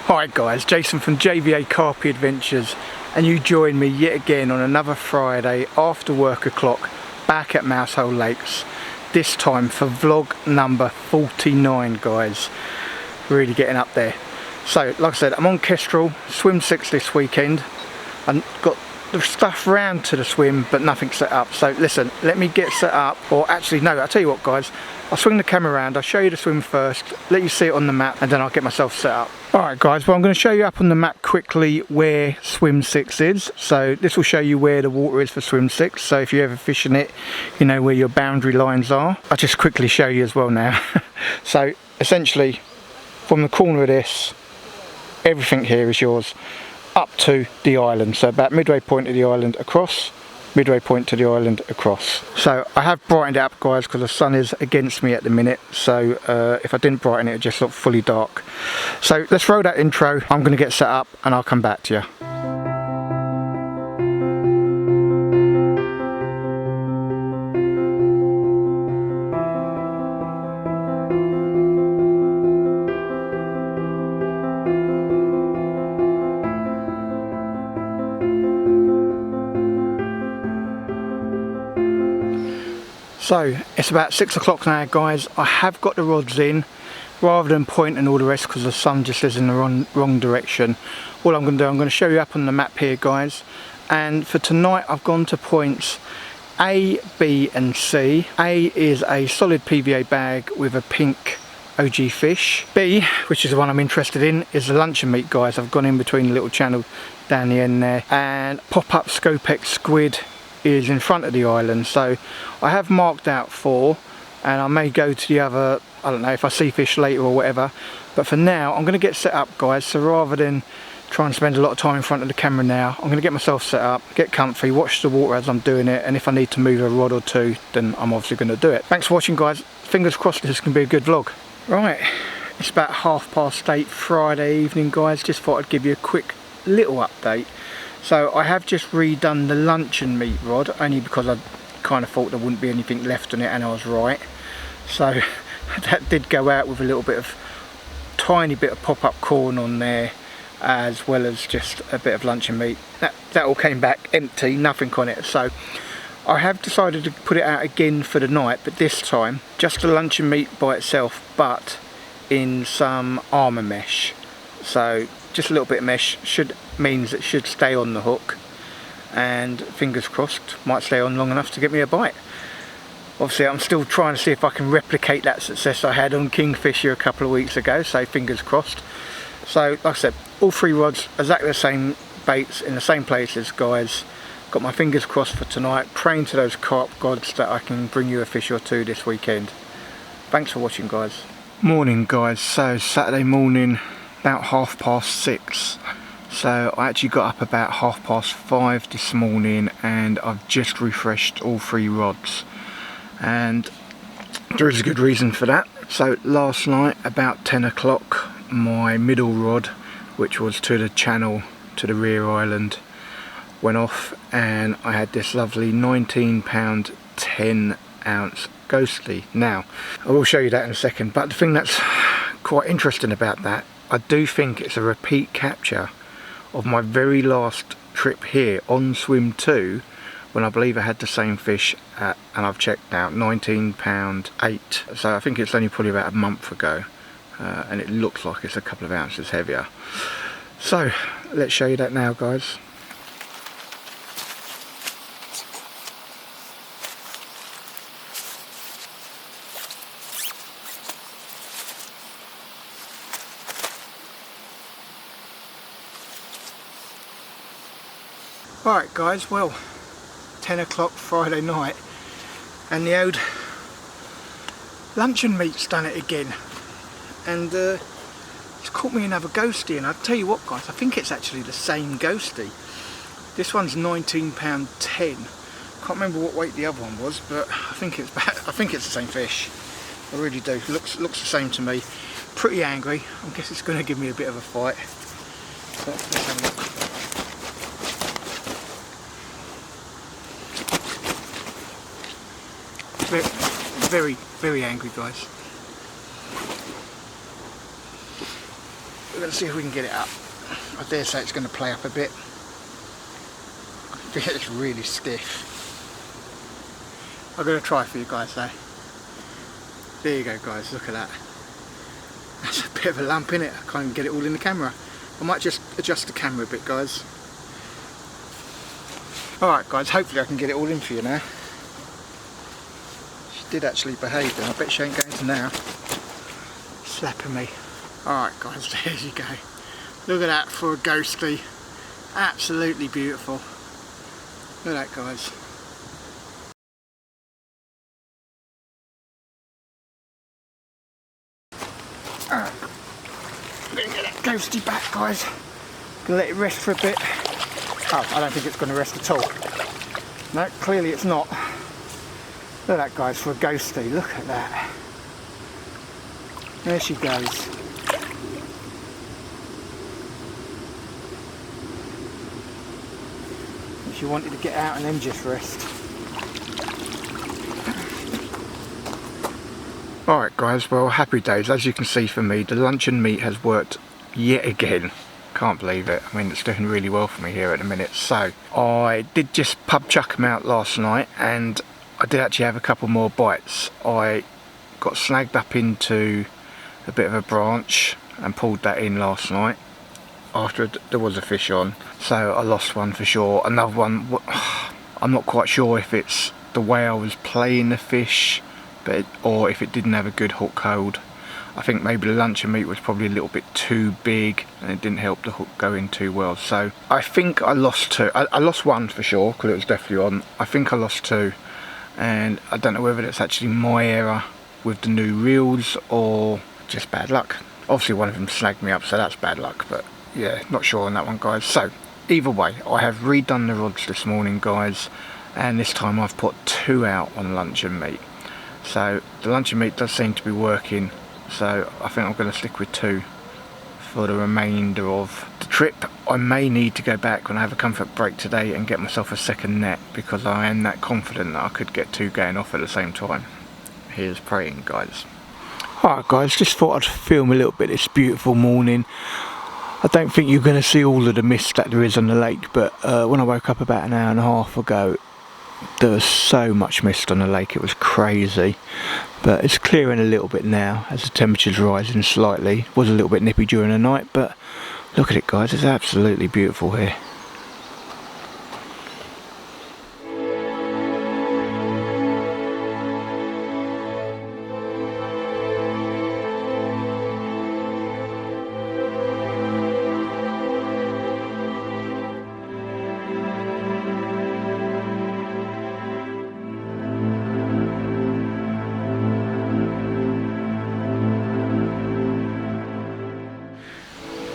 Hi guys, Jason from JVA Carpy Adventures, and you join me yet again on another Friday after work o'clock back at Mousehole Lakes, this time for vlog number 49 guys. Really getting up there. So like I said, I'm on Kestrel, swim 6 this weekend. I've got the stuff round to the swim but nothing set up, so listen, let me get set up. Or actually no, I'll tell you what guys, I'll swing the camera around, I'll show you the swim first, let you see it on the map, and then I'll get myself set up. Alright guys, well I'm going to show you up on the map quickly where swim 6 is. So this will show you where the water is for swim 6, so if you're ever fishing it, you know where your boundary lines are. I'll just quickly show you as well now. So essentially, from the corner of this, everything here is yours up to the island, so about midway point of the island across, midway point to the island across. So I have brightened it up guys because the sun is against me at the minute, so if I didn't brighten it, it just looked fully dark. So let's roll that intro. I'm going to get set up and I'll come back to you. So it's about 6 o'clock now guys. I have got the rods in rather than pointing all the rest because the sun just is in the wrong direction. All I'm going to do, I'm going to show you up on the map here guys, and for tonight I've gone to points A, B and C. A is a solid PVA bag with a pink OG fish. B, which is the one I'm interested in, is the Luncheon Meat guys. I've gone in between the little channel down the end there, and pop-up Scopex squid is in front of the island. So I have marked out 4, and I may go to the other, I don't know, if I see fish later or whatever, but for now I'm going to get set up guys. So rather than try and spend a lot of time in front of the camera now, I'm going to get myself set up, get comfy, watch the water as I'm doing it, and if I need to move a rod or two, then I'm obviously going to do it. Thanks for watching guys, fingers crossed this can be a good vlog. Right, it's about 8:30 Friday evening guys, just thought I'd give you a quick little update. So I have just redone the Luncheon Meat rod, only because I kind of thought there wouldn't be anything left on it, and I was right. So that did go out with a little bit of, tiny bit of pop-up corn on there, as well as just a bit of Luncheon Meat. That all came back empty, nothing on it. So I have decided to put it out again for the night, but this time just the Luncheon Meat by itself, but in some armour mesh. So just a little bit of mesh means it should stay on the hook, and fingers crossed might stay on long enough to get me a bite. Obviously I'm still trying to see if I can replicate that success I had on Kingfisher a couple of weeks ago, so fingers crossed. So like I said, all 3 rods, exactly the same baits in the same places guys. Got my fingers crossed for tonight, praying to those carp gods that I can bring you a fish or 2 this weekend. Thanks for watching guys. Morning guys, so Saturday morning, about 6:30. So I actually got up about 5:30 this morning, and I've just refreshed all 3 rods, and there is a good reason for that. So last night about 10 o'clock my middle rod, which was to the channel to the rear island, went off, and I had this lovely 19 pound 10 ounce ghostly. Now I will show you that in a second, but the thing that's quite interesting about that, I do think it's a repeat capture of my very last trip here on swim 2, when I believe I had the same fish at, and I've checked now, 19 pound 8. So I think it's only probably about a month ago, and it looks like it's a couple of ounces heavier. So let's show you that now guys. Alright guys, well, 10 o'clock Friday night, and the old Luncheon Meat's done it again, and it's caught me another ghosty. And I'll tell you what guys, I think it's actually the same ghosty. This one's 19 pound 10. Can't remember what weight the other one was, but I think it's the same fish. I really do. Looks the same to me. Pretty angry. I guess it's going to give me a bit of a fight. So let's have a look. Very angry guys. we're going to see if we can get it up. I dare say it's going to play up a bit. I think it's really stiff. I'm going to try for you guys though. There you go guys, look at that. That's a bit of a lump in it. I can't even get it all in the camera. I might just adjust the camera a bit guys. Alright guys, hopefully I can get it all in for you now. She did actually behave then, I bet she ain't going to now. Slapping me. Alright guys, there you go. Look at that for a ghostie. Absolutely beautiful. Look at that guys. Alright. I'm going to get that ghostie back guys. Gonna let it rest for a bit. Oh, I don't think it's going to rest at all. No, clearly it's not. Look at that guys, for a ghostie, look at that. There she goes. She wanted to get out and then just rest. Alright guys, well happy days. As you can see for me, the Luncheon Meat has worked yet again. Can't believe it. I mean, it's doing really well for me here at the minute. So I did just pub chuck them out last night and I did actually have a couple more bites. I got snagged up into a bit of a branch and pulled that in last night after there was a fish on, so I lost one for sure. Another one, I'm not quite sure if it's the way I was playing the fish or if it didn't have a good hook hold. I think maybe the Luncheon Meat was probably a little bit too big and it didn't help the hook go in too well. So I think I lost two. I lost one for sure because it was definitely on. I think I lost two, and I don't know whether it's actually my error with the new reels or just bad luck. Obviously one of them snagged me up, so that's bad luck, but yeah, not sure on that one guys. So either way, I have redone the rods this morning guys, and this time I've put two out on Luncheon Meat. So the Luncheon Meat does seem to be working, so I think I'm going to stick with two for the remainder of the trip. I may need to go back when I have a comfort break today and get myself a second net, because I am that confident that I could get two going off at the same time. Here's praying guys. Alright guys, just thought I'd film a little bit this beautiful morning. I don't think you're going to see all of the mist that there is on the lake, but when I woke up about an hour and a half ago, there was so much mist on the lake, it was crazy. But it's clearing a little bit now as the temperature's rising slightly. It was a little bit nippy during the night, but look at it guys, it's absolutely beautiful here.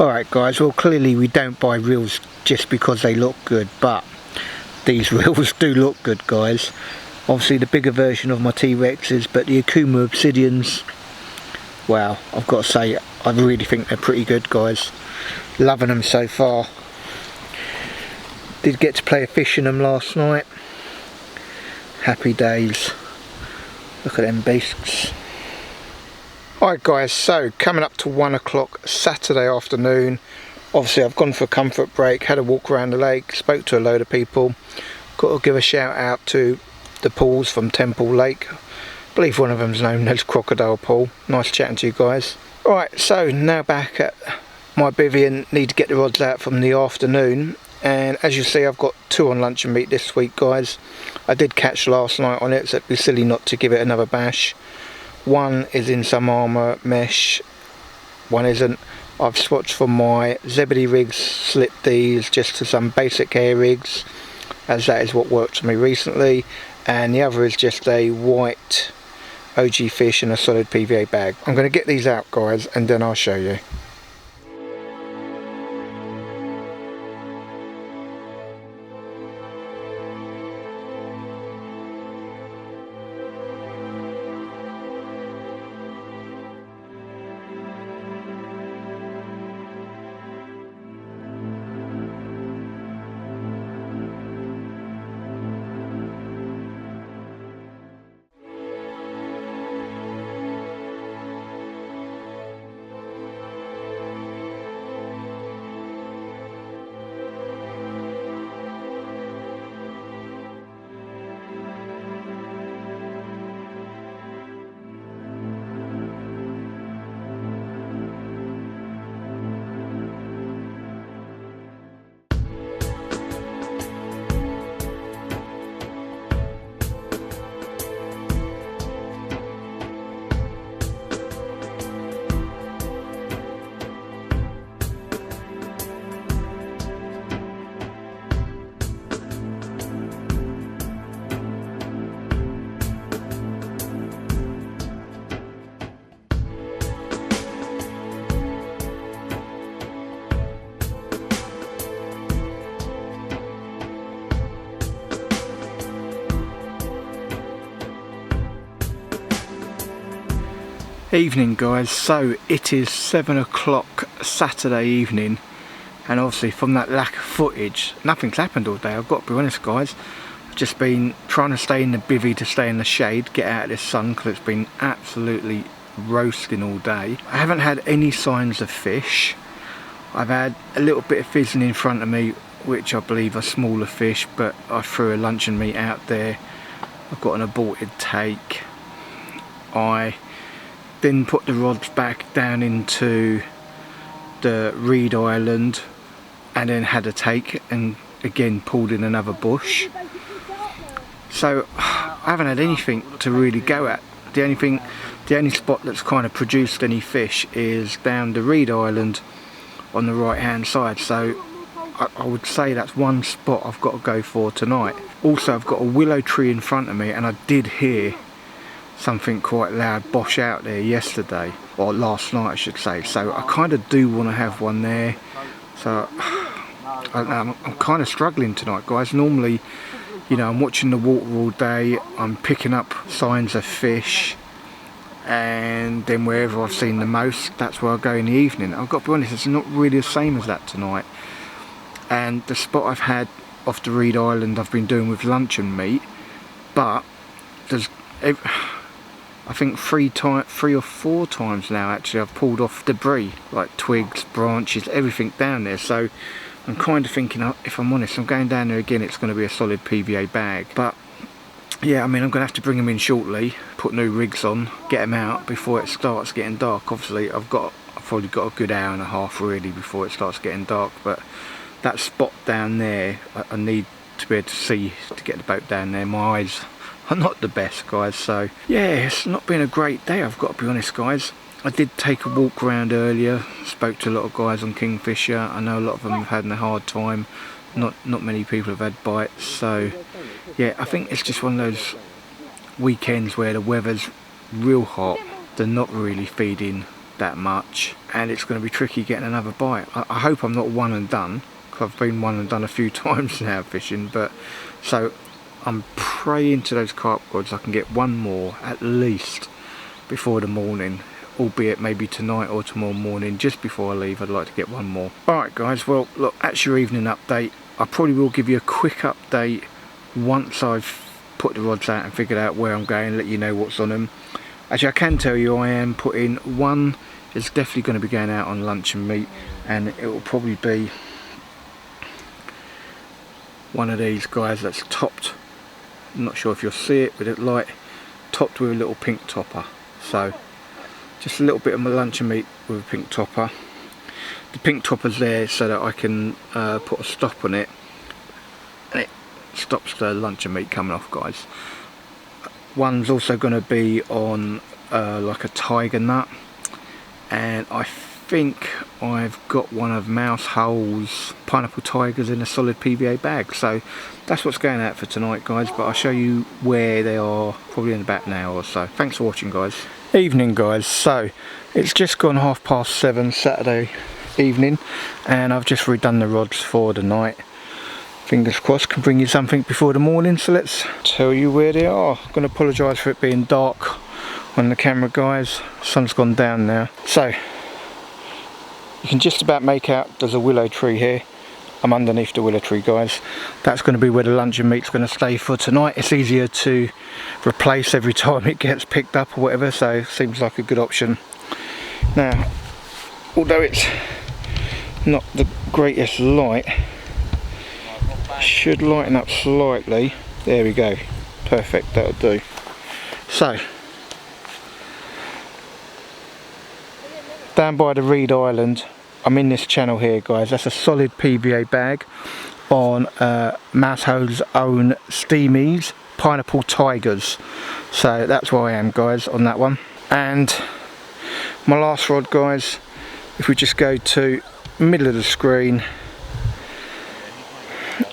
Alright guys, well clearly we don't buy reels just because they look good, but these reels do look good guys. Obviously the bigger version of my T-Rexes, but the Akuma Obsidians, wow, I've got to say I really think they're pretty good guys. Loving them so far. Did get to play a fish in them last night. Happy days. Look at them beasts. Alright guys, so coming up to 1 o'clock Saturday afternoon. Obviously I've gone for a comfort break, had a walk around the lake, spoke to a load of people. Got to give a shout out to the Pauls from Temple Lake. I believe one of them's known as Crocodile Paul. Nice chatting to you guys. Alright, so now back at my bivvy and need to get the rods out from the afternoon. And as you see, I've got two on Luncheon Meat this week guys. I did catch last night on it, so it'd be silly not to give it another bash. One is in some armour mesh, one isn't. I've swatched from my Zebedee rigs, slipped these just to some basic hair rigs, as that is what worked for me recently. And the other is just a white OG fish in a solid PVA bag. I'm going to get these out guys and then I'll show you. Evening guys, so it is 7 o'clock Saturday evening, and obviously from that lack of footage nothing's happened all day. I've got to be honest guys, I've just been trying to stay in the bivvy, to stay in the shade, get out of this sun, because it's been absolutely roasting all day. I haven't had any signs of fish. I've had a little bit of fizzing in front of me, which I believe are smaller fish, but I threw a luncheon meat out there. I've got an aborted take. I then put the rods back down into the reed island and then had a take and again pulled in another bush. So I haven't had anything to really go at. The only spot that's kind of produced any fish is down the reed island on the right hand side, so I would say that's one spot I've got to go for tonight. Also I've got a willow tree in front of me, and I did hear something quite loud bosh out there yesterday, or last night I should say, so I kind of do want to have one there. So I'm kind of struggling tonight guys. Normally, you know, I'm watching the water all day, I'm picking up signs of fish, and then wherever I've seen the most, that's where I go in the evening. I've got to be honest, it's not really the same as that tonight. And the spot I've had off the reed island I've been doing with luncheon meat, but there's I think three or four times now actually I've pulled off debris, like twigs, branches, everything down there. So I'm kind of thinking, if I'm honest, I'm going down there again, it's going to be a solid PVA bag. But yeah, I mean, I'm going to have to bring them in shortly, put new rigs on, get them out before it starts getting dark. Obviously I've probably got a good hour and a half really before it starts getting dark, but that spot down there I need to be able to see to get the boat down there. My eyes are not the best guys, so yeah, it's not been a great day, I've got to be honest guys. I did take a walk around earlier, spoke to a lot of guys on Kingfisher. I know a lot of them have had a hard time, not many people have had bites, so yeah, I think it's just one of those weekends where the weather's real hot, they're not really feeding that much, and it's going to be tricky getting another bite. I hope I'm not one and done, because I've been one and done a few times now fishing, but so I'm praying to those carp gods I can get one more at least before the morning, albeit maybe tonight or tomorrow morning. Just before I leave I'd like to get one more. Alright guys, well look, that's your evening update. I probably will give you a quick update once I've put the rods out and figured out where I'm going, let you know what's on them. Actually I can tell you I am putting one, is definitely going to be going out on luncheon meat, and it will probably be one of these guys that's topped. I'm not sure if you'll see it, but it's like topped with a little pink topper. So just a little bit of my luncheon meat with a pink topper. The pink topper's there so that I can put a stop on it, and it stops the luncheon meat coming off guys. One's also going to be on like a tiger nut, and I think I've got one of Mousehole's pineapple tigers in a solid PVA bag. So that's what's going out for tonight guys, but I'll show you where they are probably in about an hour or so. Thanks for watching guys. Evening guys, so it's just gone 7:30 Saturday evening, and I've just redone the rods for the night. Fingers crossed can bring you something before the morning, so let's tell you where they are. I'm going to apologise for it being dark on the camera guys, sun's gone down now. So you can just about make out there's a willow tree here. I'm underneath the willow tree guys. That's going to be where the luncheon meat's going to stay for tonight. It's easier to replace every time it gets picked up or whatever, so seems like a good option. Now, although it's not the greatest light, should lighten up slightly. There we go, perfect, that'll do. So down by the reed island, I'm in this channel here guys, that's a solid PVA bag on Mousehole's own Steamies pineapple tigers. So that's where I am guys on that one. And my last rod guys, if we just go to middle of the screen,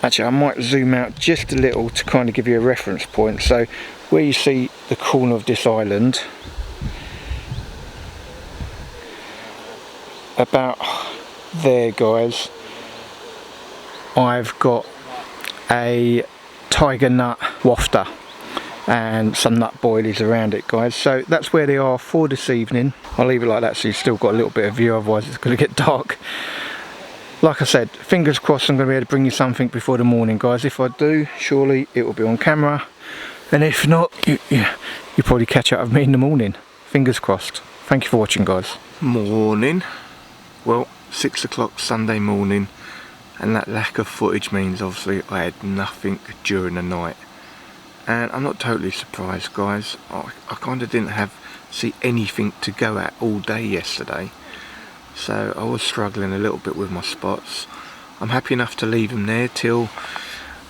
actually I might zoom out just a little to kind of give you a reference point. So where you see the corner of this island, about there guys, I've got a tiger nut wafter, and some nut boilies around it, guys. So that's where they are for this evening. I'll leave it like that so you've still got a little bit of view, otherwise it's going to get dark. Like I said, fingers crossed I'm going to be able to bring you something before the morning, guys. If I do, surely it will be on camera, and if not, you probably catch up with me in the morning. Fingers crossed. Thank you for watching, guys. Morning. Well, 6 o'clock Sunday morning, and that lack of footage means obviously I had nothing during the night. And I'm not totally surprised, guys. I kind of didn't see anything to go at all day yesterday, so I was struggling a little bit with my spots. I'm happy enough to leave them there till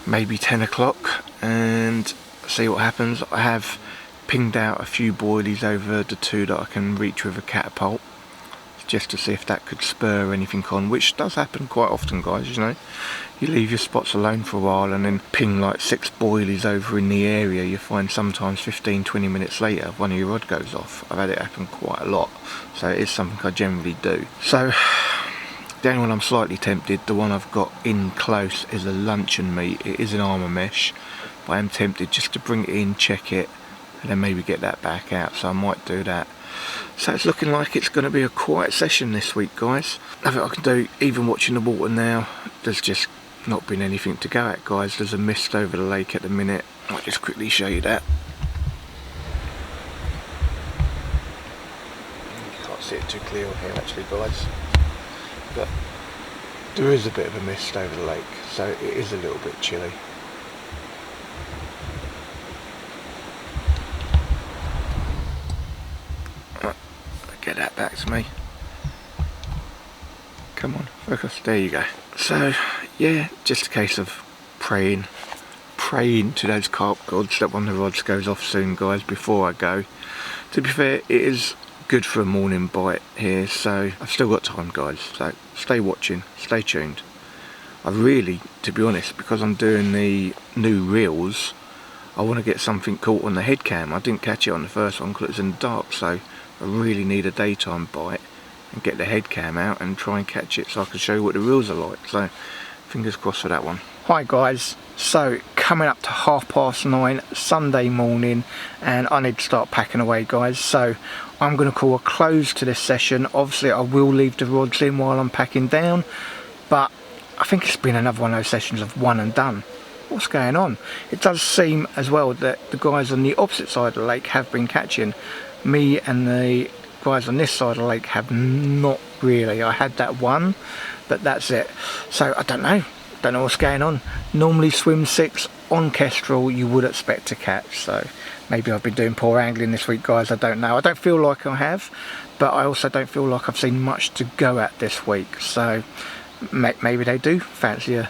maybe 10 o'clock and see what happens. I have pinged out a few boilies over the 2 that I can reach with a catapult, just to see if that could spur anything on, which does happen quite often, guys. You know, you leave your spots alone for a while and then ping like 6 boilies over in the area, you find sometimes 15-20 minutes later one of your rod goes off. I've had it happen quite a lot, so it is something I generally do. So the only one I'm slightly tempted, the one I've got in close, is a Luncheon Meat. It is an armour mesh, but I am tempted just to bring it in, check it, and then maybe get that back out, so I might do that. So it's looking like it's going to be a quiet session this week, guys. Nothing I can do, even watching the water now, there's just not been anything to go at, guys. There's a mist over the lake at the minute. I'll just quickly show you that. You can't see it too clear on here actually, guys, but there is a bit of a mist over the lake, so it is a little bit chilly. Get that back to me. Come on, focus. There you go. So yeah, just a case of praying to those carp gods that one of the rods goes off soon, guys, before I go. To be fair, it is good for a morning bite here, so I've still got time, guys, so stay watching, stay tuned. I really, to be honest, because I'm doing the new reels, I want to get something caught on the head cam. I didn't catch it on the first one because it was in the dark, so I really need a daytime bite and get the head cam out and try and catch it so I can show you what the reels are like. So fingers crossed for that one. Hi guys, so coming up to 9:30 Sunday morning, and I need to start packing away, guys. So I'm going to call a close to this session. Obviously I will leave the rods in while I'm packing down, but I think it's been another one of those sessions of one and done. What's going on? It does seem as well that the guys on the opposite side of the lake have been catching. Me and the guys on this side of the lake have not really. I had that one, but that's it. So I don't know what's going on. Normally swim 6 on Kestrel you would expect to catch, so maybe I've been doing poor angling this week, guys. I don't know. I don't feel like I have, but I also don't feel like I've seen much to go at this week, so maybe they do fancy a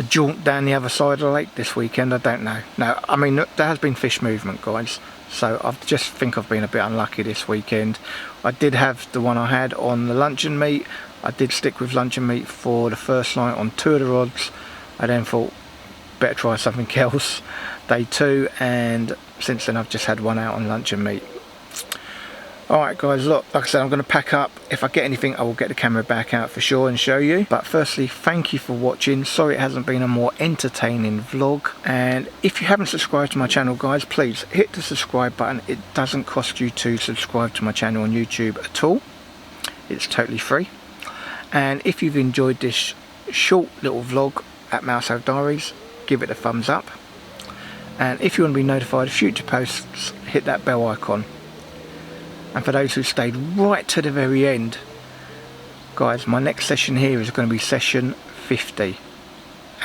jaunt down the other side of the lake this weekend. I don't know. No, I mean, there has been fish movement, guys, so I just think I've been a bit unlucky this weekend. I did have the one I had on the Luncheon Meat. I did stick with Luncheon Meat for the first night on 2 of the rods. I then thought better try something else day 2, and since then I've just had one out on Luncheon Meat. Alright guys, look, like I said, I'm going to pack up. If I get anything, I will get the camera back out for sure and show you. But firstly, thank you for watching. Sorry it hasn't been a more entertaining vlog. And if you haven't subscribed to my channel, guys, please hit the subscribe button. It doesn't cost you to subscribe to my channel on YouTube at all. It's totally free. And if you've enjoyed this short little vlog at Mousehole Diaries, give it a thumbs up. And if you want to be notified of future posts, hit that bell icon. And for those who stayed right to the very end, guys, my next session here is going to be session 50,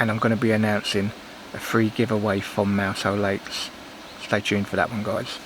and I'm going to be announcing a free giveaway from Mousehole Lakes. Stay tuned for that one, guys.